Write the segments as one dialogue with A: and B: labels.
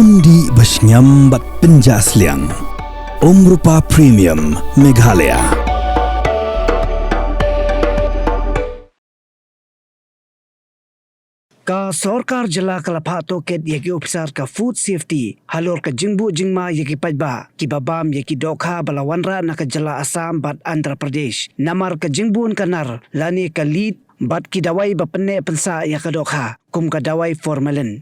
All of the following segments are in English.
A: Di Bashnyam Bat Pinjasliang Rupa Premium Meghalaya.
B: Ka Sorkar Jylla kalapha Tohkit yaki Ophisar ka food safety halor ka jingbu jingma yaki pajba ki babam yaki Dohkha bala Wanrah na ka Jylla Assam bat Andhra Pradesh Nabar ka jingbun kanar lani ka lead bat ki dawai bapenne pensa ya ka Dohkha kum ka dawai formalin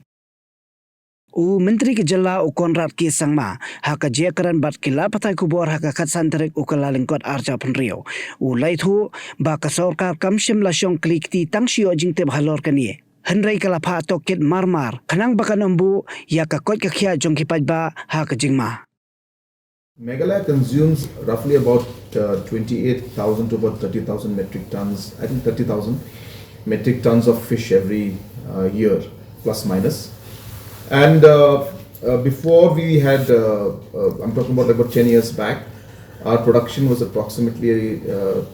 B: Menteri ke Jylla Konrad ki sangma haka jekaran bat kila patai kubor haka katsan terik ukala lingkot arja penrio laithu ba ka Sorkar kam shimla shong klikti tangshio jingte bhalor kanie Henry kalapha Tohkit marmar khanang bakan ombu ya ka kot ka khia jong ki pajba haka jingma
C: Meghalaya consumes roughly about 28,000 to about 30,000 metric tons, I think 30,000 metric tons of fish every year, plus minus. And before we had, I'm talking about 10 years back, our production was approximately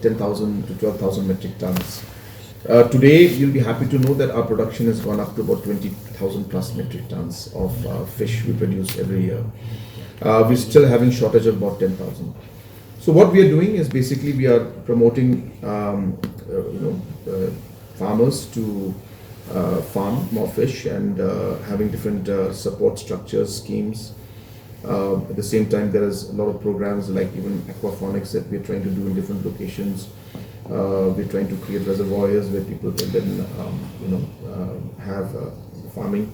C: 10,000 to 12,000 metric tons. Today, you'll be happy to know that our production has gone up to about 20,000 plus metric tons of fish we produce every year. We're still having shortage of about 10,000. So what we are doing is basically we are promoting farmers to farm more fish and having different support structures, schemes. At the same time, there is a lot of programs like even aquaponics that we're trying to do in different locations. We're trying to create reservoirs where people can then have farming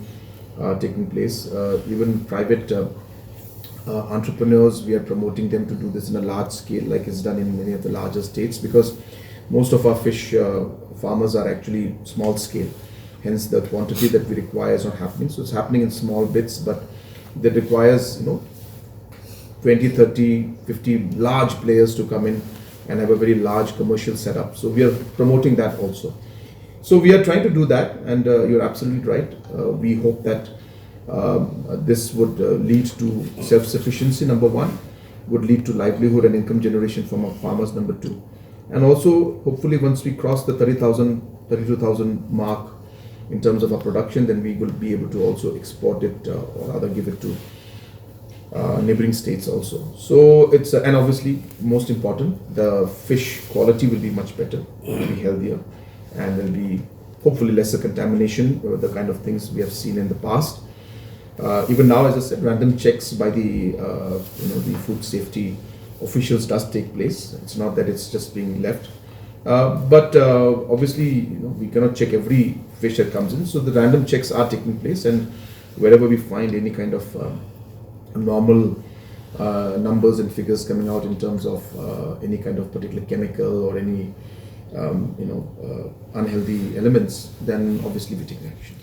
C: taking place. Even private entrepreneurs, we are promoting them to do this in a large scale like it's done in many of the larger states, because most of our fish farmers are actually small scale. Hence the quantity that we require is not happening. So it's happening in small bits, but that requires 20, 30, 50 large players to come in and have a very large commercial setup. So we are promoting that also. So we are trying to do that, and you're absolutely right. We hope that this would lead to self-sufficiency, number one, would lead to livelihood and income generation from our farmers, number two. And also, hopefully, once we cross the 30,000, 32,000 mark in terms of our production, then we will be able to also export it or rather give it to neighboring states also. So it's and obviously most important, the fish quality will be much better, will be healthier, and there will be hopefully lesser contamination, the kind of things we have seen in the past. Even now, as I said, random checks by the the food safety officials does take place. It's not that it's just being left, but obviously we cannot check every fish that comes in. So the random checks are taking place, and wherever we find any kind of normal numbers and figures coming out in terms of any kind of particular chemical or any unhealthy elements, then obviously we take action.